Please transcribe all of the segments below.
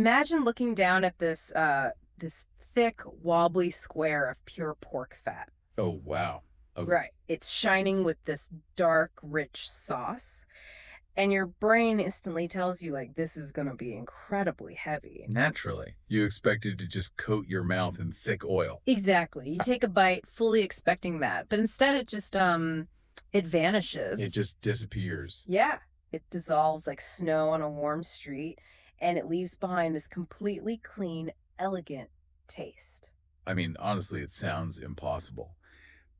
Imagine looking down at this thick, wobbly square of pure pork fat. Oh, wow. Okay. Right. It's shining with this dark, rich sauce, and your brain instantly tells you like this is going to be incredibly heavy. Naturally, you expected to just coat your mouth in thick oil. Exactly. You take a bite fully expecting that, but instead it vanishes. It just disappears. Yeah. It dissolves like snow on a warm street, and it leaves behind this completely clean, elegant taste. I mean, honestly, it sounds impossible.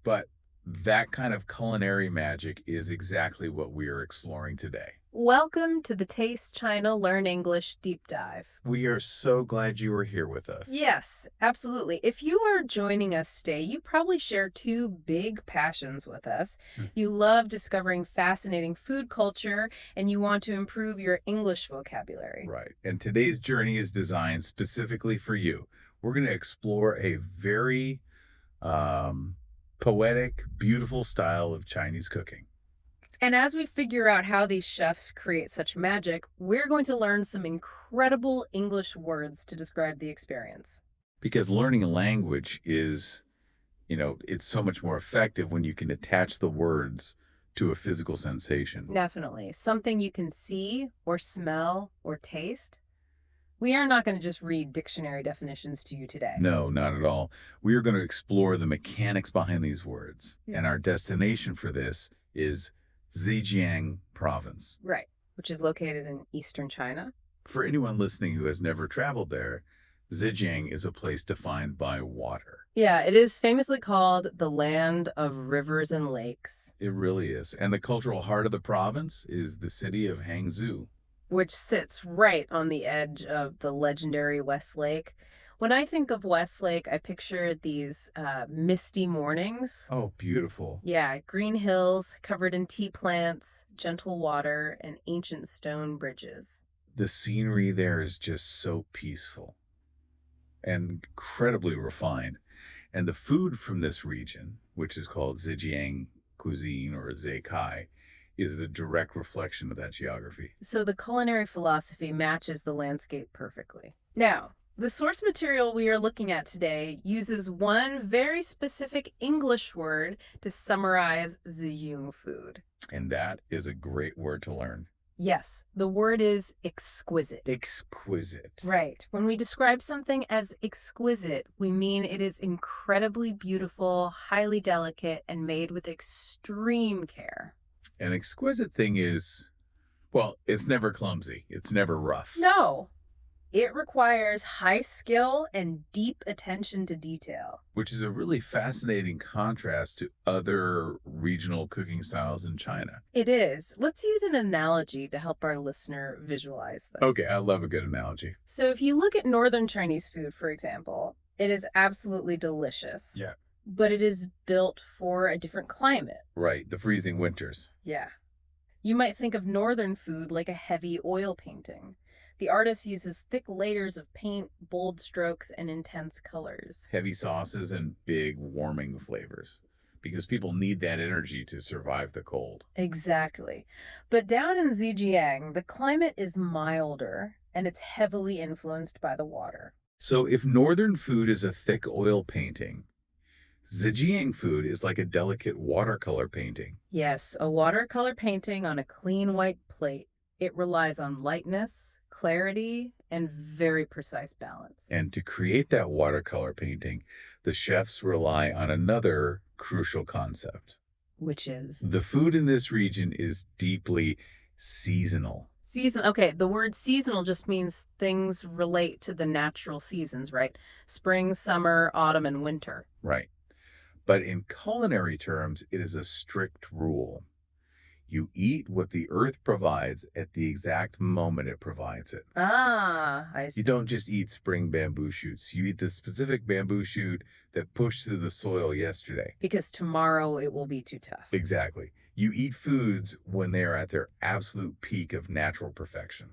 But that kind of culinary magic is exactly what we are exploring today. Welcome to the Taste China Learn English Deep Dive. We are so glad you are here with us. Yes, absolutely. If you are joining us today, you probably share two big passions with us. Hmm. You love discovering fascinating food culture, and you want to improve your English vocabulary. Right. And today's journey is designed specifically for you. We're going to explore a very um, poetic, beautiful style of Chinese cooking. And as we figure out how these chefs create such magic, we're going to learn some incredible English words to describe the experience. Because learning a language is, it's so much more effective when you can attach the words to a physical sensation. Definitely. Something you can see or smell or taste. We are not going to just read dictionary definitions to you today. No, not at all. We are going to explore the mechanics behind these words. Yeah. And our destination for this is Zhejiang province. Right, which is located in eastern China. For anyone listening who has never traveled there, Zhejiang is a place defined by water. Yeah, it is famously called the land of rivers and lakes, It really is. And the cultural heart of the province is the city of Hangzhou. which sits right on the edge of the legendary West Lake. When I think of West Lake, I picture these misty mornings. Oh, beautiful. Yeah, green hills covered in tea plants, gentle water, and ancient stone bridges. The scenery there is just so peaceful and incredibly refined. And the food from this region, which is called Zhejiang cuisine or Zhekai, is a direct reflection of that geography. So the culinary philosophy matches the landscape perfectly. Now, the source material we are looking at today uses one very specific English word to summarize Zhejiang food. And that is a great word to learn. Yes, the word is exquisite. Exquisite. Right. When we describe something as exquisite, we mean it is incredibly beautiful, highly delicate, and made with extreme care. An exquisite thing is, well, it's never clumsy. It's never rough. No, it requires high skill and deep attention to detail. Which is a really fascinating contrast to other regional cooking styles in China. It is. Let's use an analogy to help our listener visualize this. Okay, I love a good analogy. So if you look at northern Chinese food, for example, it is absolutely delicious. Yeah. But it is built for a different climate. Right, the freezing winters. Yeah. You might think of northern food like a heavy oil painting. The artist uses thick layers of paint, bold strokes, and intense colors. Heavy sauces and big warming flavors. Because people need that energy to survive the cold. Exactly. But down in Zhejiang, the climate is milder and it's heavily influenced by the water. So if northern food is a thick oil painting, Zhejiang food is like a delicate watercolor painting. Yes, a watercolor painting on a clean white plate. It relies on lightness, clarity, and very precise balance. And to create that watercolor painting, the chefs rely on another crucial concept. Which is The food in this region is deeply seasonal. season. Okay, the word seasonal just means things relate to the natural seasons, right? Spring, summer, autumn, and winter. Right. But in culinary terms, it is a strict rule. You eat what the earth provides at the exact moment it provides it. Ah, I see. You don't just eat spring bamboo shoots. You eat the specific bamboo shoot that pushed through the soil yesterday. Because tomorrow it will be too tough. Exactly. You eat foods when they are at their absolute peak of natural perfection.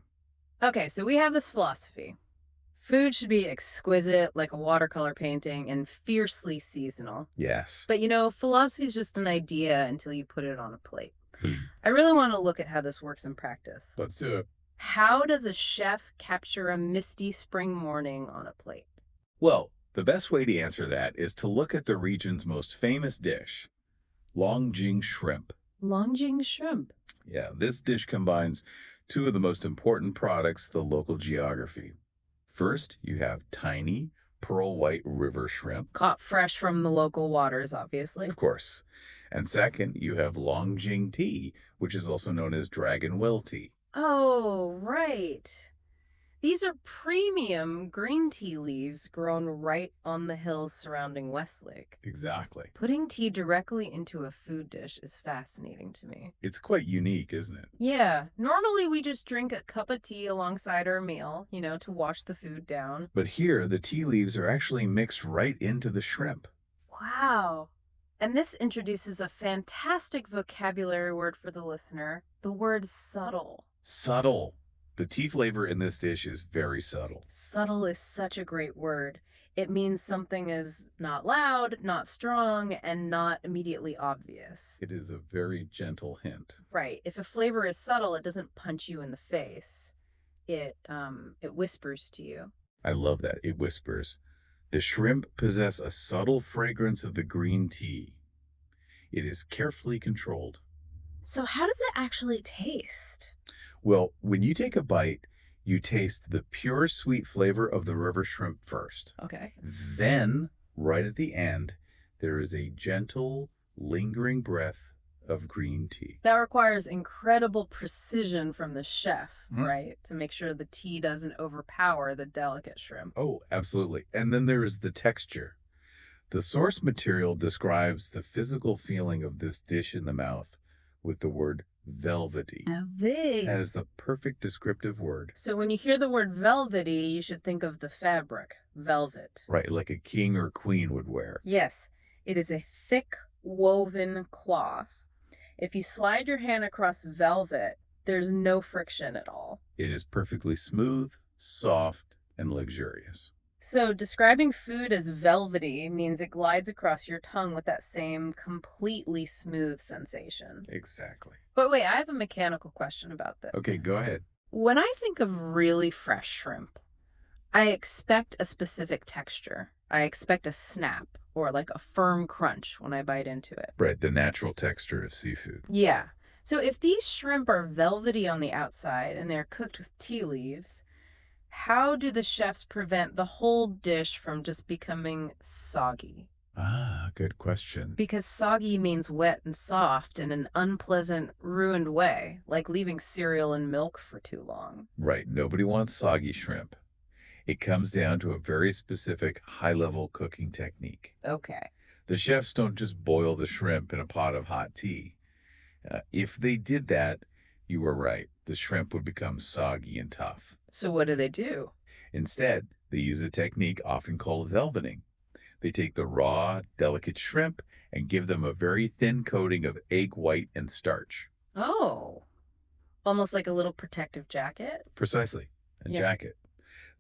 Okay, so we have this philosophy. Food should be exquisite, like a watercolor painting, and fiercely seasonal. Yes. But philosophy is just an idea until you put it on a plate. Hmm. I really want to look at how this works in practice. Let's do it. How does a chef capture a misty spring morning on a plate? Well, the best way to answer that is to look at the region's most famous dish, Longjing shrimp. Longjing shrimp. Yeah, this dish combines two of the most important products, the local geography. First, you have tiny, pearl white river shrimp, Caught fresh from the local waters, obviously. of course. And second, you have Longjing tea, which is also known as dragon well tea. Oh, right. These are premium green tea leaves grown right on the hills surrounding Westlake. Exactly. Putting tea directly into a food dish is fascinating to me. It's quite unique, isn't it? Yeah, normally we just drink a cup of tea alongside our meal, to wash the food down. But here, the tea leaves are actually mixed right into the shrimp. Wow. And this introduces a fantastic vocabulary word for the listener, the word subtle. Subtle. The tea flavor in this dish is very subtle. Subtle is such a great word. It means something is not loud, not strong, and not immediately obvious. It is a very gentle hint. Right. If a flavor is subtle, it doesn't punch you in the face. It whispers to you. I love that. It whispers. The shrimp possess a subtle fragrance of the green tea. It is carefully controlled. So how does it actually taste? Well, when you take a bite, you taste the pure sweet flavor of the river shrimp first. Okay. Then, right at the end, there is a gentle, lingering breath of green tea. That requires incredible precision from the chef, Mhm. right? To make sure the tea doesn't overpower the delicate shrimp. Oh, absolutely. And then there is the texture. The source material describes the physical feeling of this dish in the mouth with the word velvety. That is the perfect descriptive word. So when you hear the word velvety, you should think of the fabric, velvet. Right, like a king or queen would wear. Yes, it is a thick woven cloth. If you slide your hand across velvet, there's no friction at all. It is perfectly smooth, soft, and luxurious. So describing food as velvety means it glides across your tongue with that same completely smooth sensation. Exactly. But wait, I have a mechanical question about this. Okay, go ahead. When I think of really fresh shrimp, I expect a specific texture. I expect a snap or like a firm crunch when I bite into it. Right, the natural texture of seafood. Yeah. So if these shrimp are velvety on the outside and they're cooked with tea leaves, how do the chefs prevent the whole dish from just becoming soggy? Ah, good question. Because soggy means wet and soft in an unpleasant, ruined way, like leaving cereal and milk for too long. Right, nobody wants soggy shrimp. It comes down to a very specific high-level cooking technique. Okay. The chefs don't just boil the shrimp in a pot of hot tea. If they did that, you were right. The shrimp would become soggy and tough. So what do they do? Instead, they use a technique often called velveting. They take the raw, delicate shrimp and give them a very thin coating of egg white and starch. Oh, almost like a little protective jacket? Precisely, a Yeah. jacket.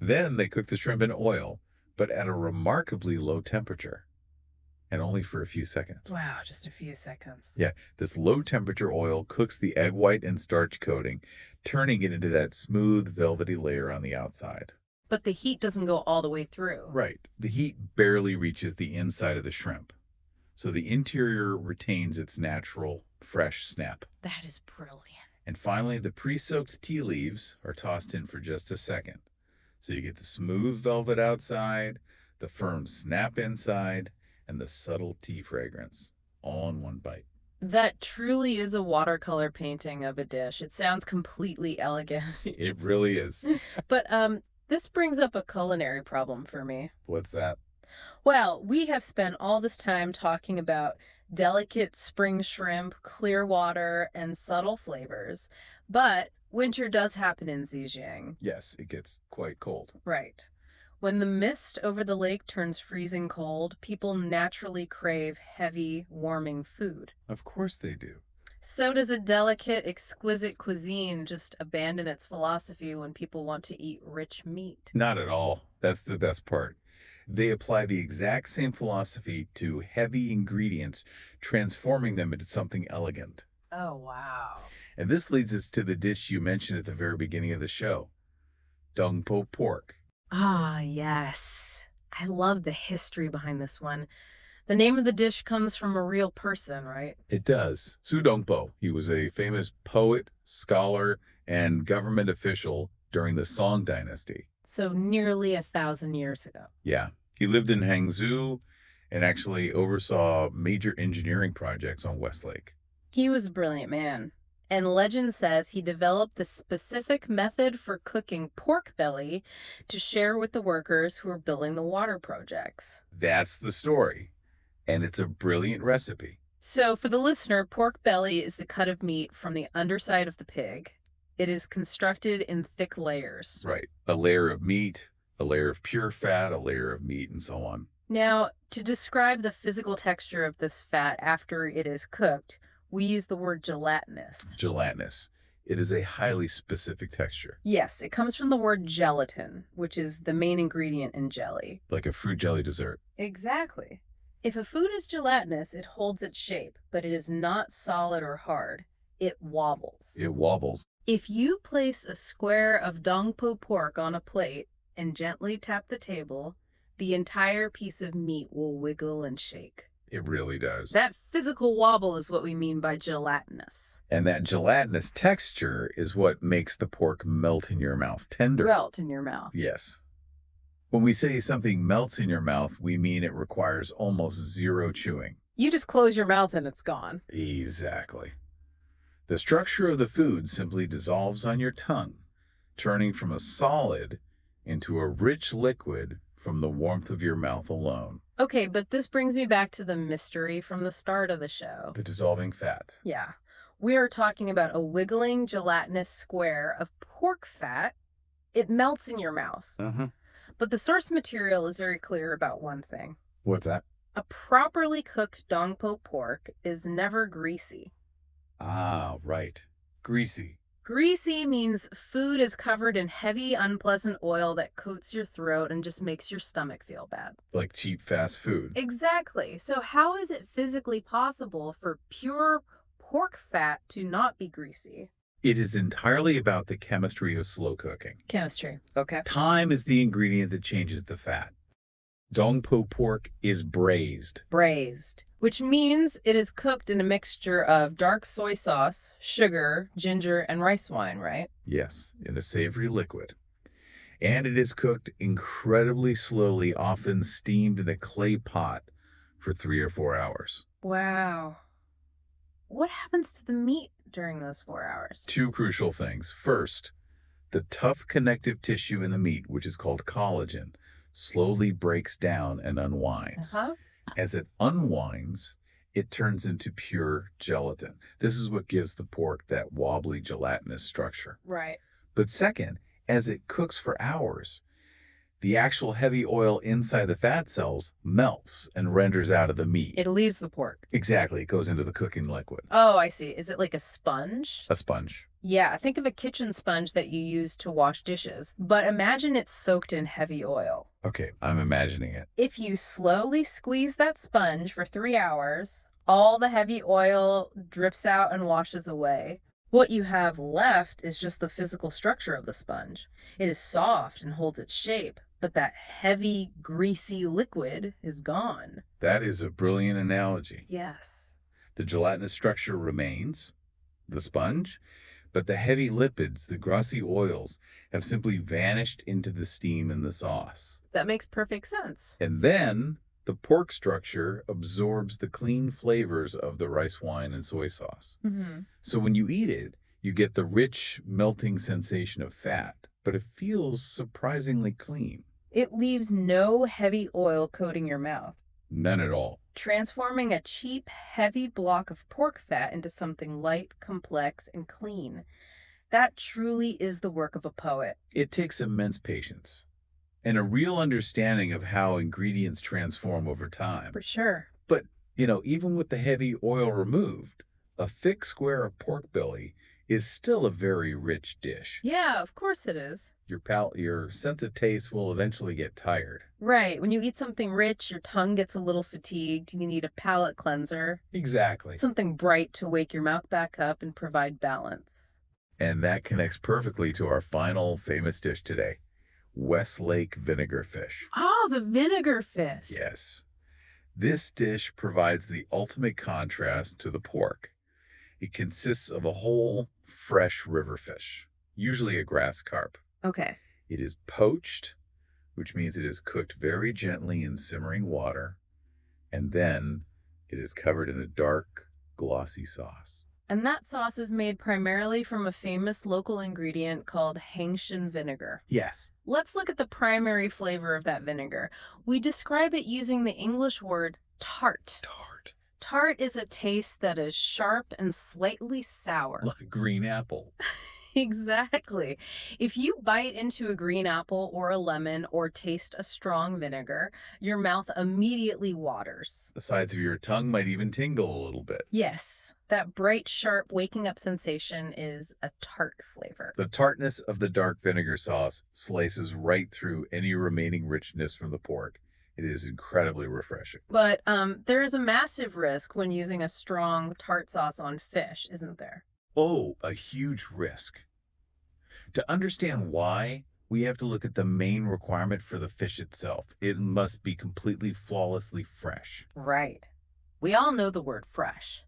Then they cook the shrimp in oil, but at a remarkably low temperature, and only for a few seconds. Wow, just a few seconds. Yeah, this low temperature oil cooks the egg white and starch coating, turning it into that smooth, velvety layer on the outside. But the heat doesn't go all the way through. Right. The heat barely reaches the inside of the shrimp, so the interior retains its natural, fresh snap. That is brilliant. And finally, the pre-soaked tea leaves are tossed in for just a second. So you get the smooth velvet outside, the firm snap inside, and the subtle tea fragrance, all in one bite. That truly is a watercolor painting of a dish. It sounds completely elegant. It really is. But this brings up a culinary problem for me. What's that? Well, we have spent all this time talking about delicate spring shrimp, clear water, and subtle flavors. But winter does happen in Zhejiang. Yes, it gets quite cold. Right. When the mist over the lake turns freezing cold, people naturally crave heavy, warming food. Of course they do. So does a delicate, exquisite cuisine just abandon its philosophy when people want to eat rich meat? Not at all. That's the best part. They apply the exact same philosophy to heavy ingredients, transforming them into something elegant. Oh, wow. And this leads us to the dish you mentioned at the very beginning of the show, Dong Po pork. Ah, yes. I love the history behind this one. The name of the dish comes from a real person, right? It does. Su Dongpo, he was a famous poet, scholar, and government official during the Song Dynasty. So nearly 1,000 years ago. Yeah, he lived in Hangzhou and actually oversaw major engineering projects on Westlake. He was a brilliant man. And legend says he developed the specific method for cooking pork belly to share with the workers who were building the water projects. That's the story, and it's a brilliant recipe. So, for the listener, pork belly is the cut of meat from the underside of the pig. It is constructed in thick layers. Right. A layer of meat, a layer of pure fat, a layer of meat, and so on. Now, to describe the physical texture of this fat after it is cooked, we use the word gelatinous. Gelatinous. It is a highly specific texture, Yes, it comes from the word gelatin, which is the main ingredient in jelly. like a fruit jelly dessert. Exactly. If a food is gelatinous, it holds its shape, but it is not solid or hard. It wobbles. It wobbles. If you place a square of dongpo pork on a plate and gently tap the table, the entire piece of meat will wiggle and shake. It really does. That physical wobble is what we mean by gelatinous. And that gelatinous texture is what makes the pork melt in your mouth tender. Melt in your mouth. Yes. When we say something melts in your mouth, we mean it requires almost zero chewing. You just close your mouth and it's gone. Exactly. The structure of the food simply dissolves on your tongue, turning from a solid into a rich liquid from the warmth of your mouth alone. Okay, but this brings me back to the mystery from the start of the show. The dissolving fat. Yeah. We are talking about a wiggling gelatinous square of pork fat. It melts in your mouth. But the source material is very clear about one thing. What's that? A properly cooked dongpo pork is never greasy. Ah, right. Greasy. Greasy means food is covered in heavy, unpleasant oil that coats your throat and just makes your stomach feel bad. Like cheap fast food. Exactly. So how is it physically possible for pure pork fat to not be greasy? It is entirely about the chemistry of slow cooking. Chemistry. Okay. Time is the ingredient that changes the fat. Dongpo pork is braised. Braised, which means it is cooked in a mixture of dark soy sauce, sugar, ginger, and rice wine, right? Yes, in a savory liquid. And it is cooked incredibly slowly, often steamed in a clay pot for 3 or 4 hours. Wow. What happens to the meat during those 4 hours? Two crucial things. First, the tough connective tissue in the meat, which is called collagen, slowly breaks down and unwinds. As it unwinds, it turns into pure gelatin. This is what gives the pork that wobbly gelatinous structure. Right. But second, as it cooks for hours, the actual heavy oil inside the fat cells melts and renders out of the meat. It leaves the pork. Exactly. It goes into the cooking liquid. Oh, I see. Is it like a sponge? A sponge. Yeah, think of a kitchen sponge that you use to wash dishes, but imagine it's soaked in heavy oil. Okay, I'm imagining it. If you slowly squeeze that sponge for 3 hours, all the heavy oil drips out and washes away. What you have left is just the physical structure of the sponge. It is soft and holds its shape, but that heavy, greasy liquid is gone. That is a brilliant analogy. Yes. The gelatinous structure remains, the sponge, but the heavy lipids, the grassy oils, have simply vanished into the steam in the sauce. That makes perfect sense. And then the pork structure absorbs the clean flavors of the rice wine and soy sauce. So when you eat it, you get the rich, melting sensation of fat, but it feels surprisingly clean. It leaves no heavy oil coating your mouth, None at all. transforming a cheap, heavy block of pork fat into something light, complex, and clean. That truly is the work of a poet. It takes immense patience and a real understanding of how ingredients transform over time. For sure. But, even with the heavy oil removed, a thick square of pork belly is still a very rich dish. Yeah, of course it is. Your sense of taste will eventually get tired. Right. When you eat something rich, your tongue gets a little fatigued. You need a palate cleanser, Exactly. something bright to wake your mouth back up and provide balance. And that connects perfectly to our final famous dish today, Westlake vinegar fish. Oh, the vinegar fish. Yes. This dish provides the ultimate contrast to the pork. It consists of a whole, fresh river fish, usually a grass carp. Okay. It is poached, which means it is cooked very gently in simmering water, and then it is covered in a dark, glossy sauce. And that sauce is made primarily from a famous local ingredient called Hangshan vinegar. Yes. Let's look at the primary flavor of that vinegar. We describe it using the English word tart. Tart. Tart is a taste that is sharp and slightly sour. Like a green apple. Exactly. If you bite into a green apple or a lemon or taste a strong vinegar, your mouth immediately waters. The sides of your tongue might even tingle a little bit. Yes, that bright, sharp, waking up sensation is a tart flavor. The tartness of the dark vinegar sauce slices right through any remaining richness from the pork. It is incredibly refreshing. But there is a massive risk when using a strong tart sauce on fish, isn't there? Oh, a huge risk. To understand why, we have to look at the main requirement for the fish itself. It must be completely flawlessly fresh. Right. We all know the word fresh.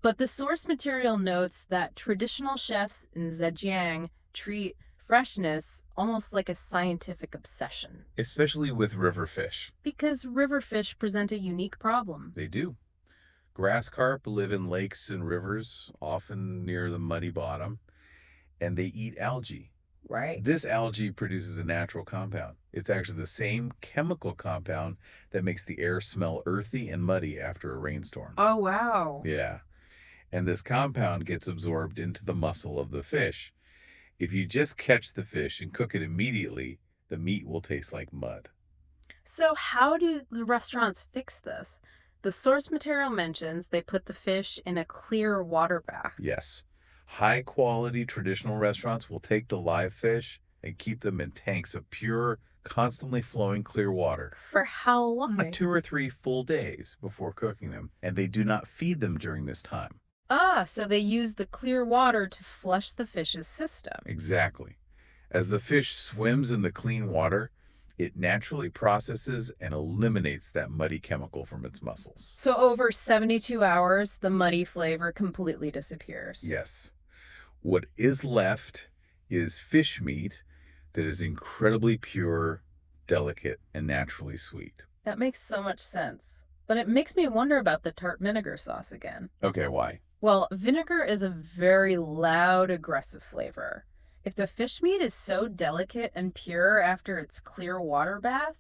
But the source material notes that traditional chefs in Zhejiang treat freshness almost like a scientific obsession. Especially with river fish. Because river fish present a unique problem. They do. Grass carp live in lakes and rivers, often near the muddy bottom, and they eat algae. Right. This algae produces a natural compound. It's actually the same chemical compound that makes the air smell earthy and muddy after a rainstorm. Oh, wow. Yeah. And this compound gets absorbed into the muscle of the fish. If you just catch the fish and cook it immediately, the meat will taste like mud. So how do the restaurants fix this? The source material mentions they put the fish in a clear water bath. Yes. High-quality traditional restaurants will take the live fish and keep them in tanks of pure, constantly flowing clear water. For how long? 2 or 3 full days before cooking them, and they do not feed them during this time. Ah, so they use the clear water to flush the fish's system. Exactly. As the fish swims in the clean water, it naturally processes and eliminates that muddy chemical from its muscles. So over 72 hours, the muddy flavor completely disappears. Yes. What is left is fish meat that is incredibly pure, delicate, and naturally sweet. That makes so much sense. But it makes me wonder about the tart vinegar sauce again. Okay, why? Well, vinegar is a very loud, aggressive flavor. If the fish meat is so delicate and pure after its clear water bath,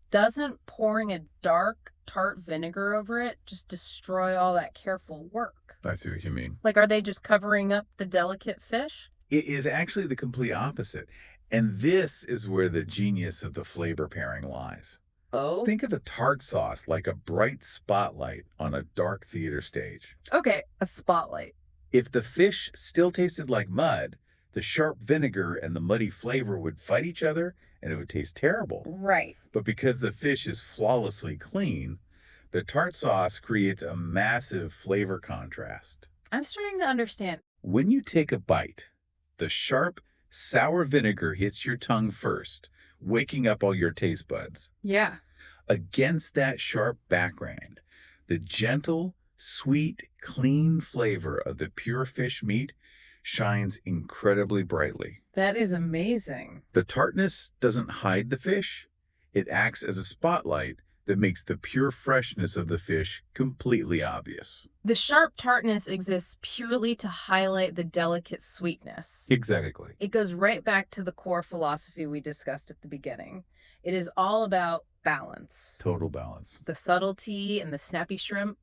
doesn't pouring a dark, tart vinegar over it just destroy all that careful work? I see what you mean. Like, are they just covering up the delicate fish? It is actually the complete opposite. And this is where the genius of the flavor pairing lies. Oh? Think of a tart sauce like a bright spotlight on a dark theater stage. Okay, a spotlight. If the fish still tasted like mud, the sharp vinegar and the muddy flavor would fight each other and it would taste terrible. Right. But because the fish is flawlessly clean, the tart sauce creates a massive flavor contrast. I'm starting to understand. When you take a bite, the sharp, sour vinegar hits your tongue first, waking up all your taste buds. Yeah. Against that sharp background, the gentle, sweet, clean flavor of the pure fish meat shines incredibly brightly. That is amazing. The tartness doesn't hide the fish. It acts as a spotlight that makes the pure freshness of the fish completely obvious. The sharp tartness exists purely to highlight the delicate sweetness. Exactly. It goes right back to the core philosophy we discussed at the beginning. It is all about balance. Total balance. The subtlety and the snappy shrimp,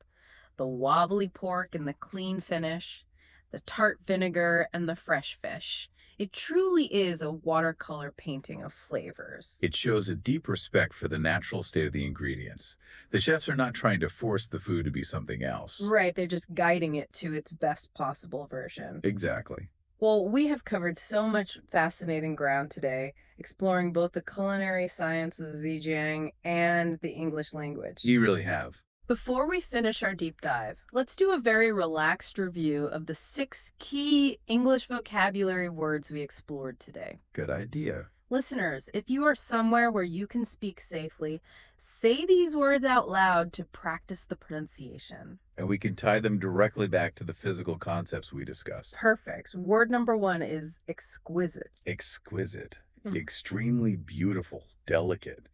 the wobbly pork and the clean finish, the tart vinegar and the fresh fish. It truly is a watercolor painting of flavors. It shows a deep respect for the natural state of the ingredients. The chefs are not trying to force the food to be something else. Right, they're just guiding it to its best possible version. Exactly. Well, we have covered so much fascinating ground today, exploring both the culinary science of Zhejiang and the English language. You really have. Before we finish our deep dive, let's do a very relaxed review of the 6 key English vocabulary words we explored today. Good idea. Listeners, if you are somewhere where you can speak safely, say these words out loud to practice the pronunciation. And we can tie them directly back to the physical concepts we discussed. Perfect. Word number 1 is exquisite. Exquisite, Mm. extremely beautiful, delicate,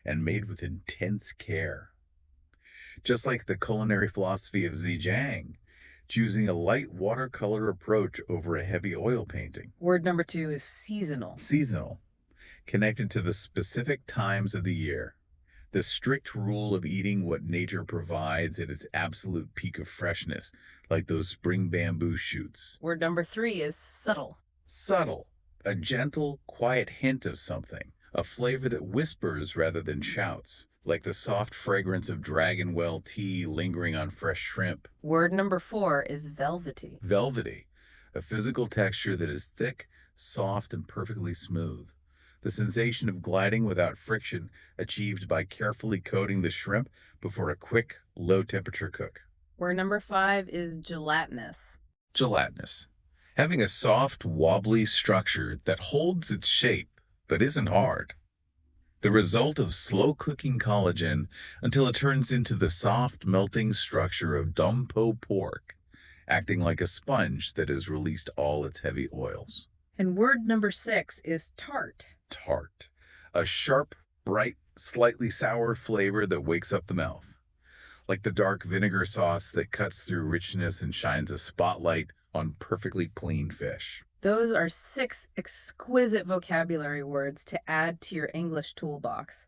and made with intense care. Just like the culinary philosophy of Zhejiang, choosing a light watercolor approach over a heavy oil painting. Word number 2 is seasonal. Seasonal, connected to the specific times of the year. The strict rule of eating what nature provides at its absolute peak of freshness, like those spring bamboo shoots. Word number 3 is subtle. Subtle, a gentle, quiet hint of something, a flavor that whispers rather than shouts, like the soft fragrance of dragon well tea lingering on fresh shrimp. Word number 4 is velvety. Velvety, a physical texture that is thick, soft, and perfectly smooth. The sensation of gliding without friction achieved by carefully coating the shrimp before a quick, low-temperature cook. Word number 5 is gelatinous. Gelatinous, having a soft, wobbly structure that holds its shape but isn't hard. The result of slow cooking collagen until it turns into the soft, melting structure of dumpo pork, acting like a sponge that has released all its heavy oils. And word number 6 is tart. Tart, a sharp, bright, slightly sour flavor that wakes up the mouth, like the dark vinegar sauce that cuts through richness and shines a spotlight on perfectly clean fish. Those are 6 exquisite vocabulary words to add to your English toolbox.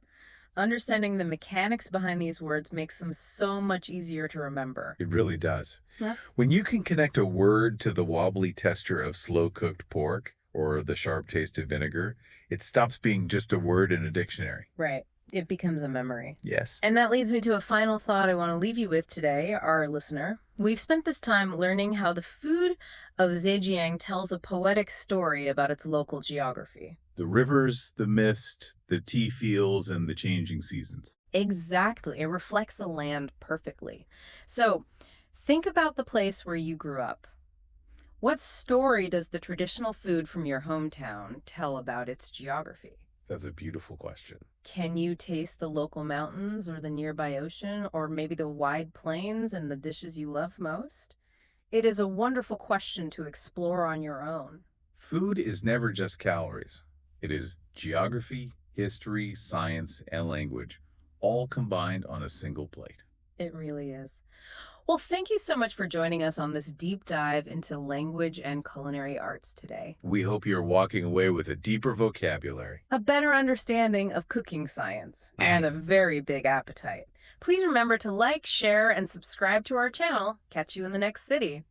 Understanding the mechanics behind these words makes them so much easier to remember. It really does. Yeah. When you can connect a word to the wobbly texture of slow-cooked pork or the sharp taste of vinegar, it stops being just a word in a dictionary. Right. It becomes a memory. Yes. And that leads me to a final thought I want to leave you with today, our listener. We've spent this time learning how the food of Zhejiang tells a poetic story about its local geography. The rivers, the mist, the tea fields, and the changing seasons. Exactly. It reflects the land perfectly. So think about the place where you grew up. What story does the traditional food from your hometown tell about its geography? That's a beautiful question. Can you taste the local mountains or the nearby ocean, or maybe the wide plains and the dishes you love most? It is a wonderful question to explore on your own. Food is never just calories. It is geography, history, science, and language, all combined on a single plate. It really is. Well, thank you so much for joining us on this deep dive into language and culinary arts today. We hope you're walking away with a deeper vocabulary. A better understanding of cooking science, and a very big appetite. Please remember to like, share, and subscribe to our channel. Catch you in the next city.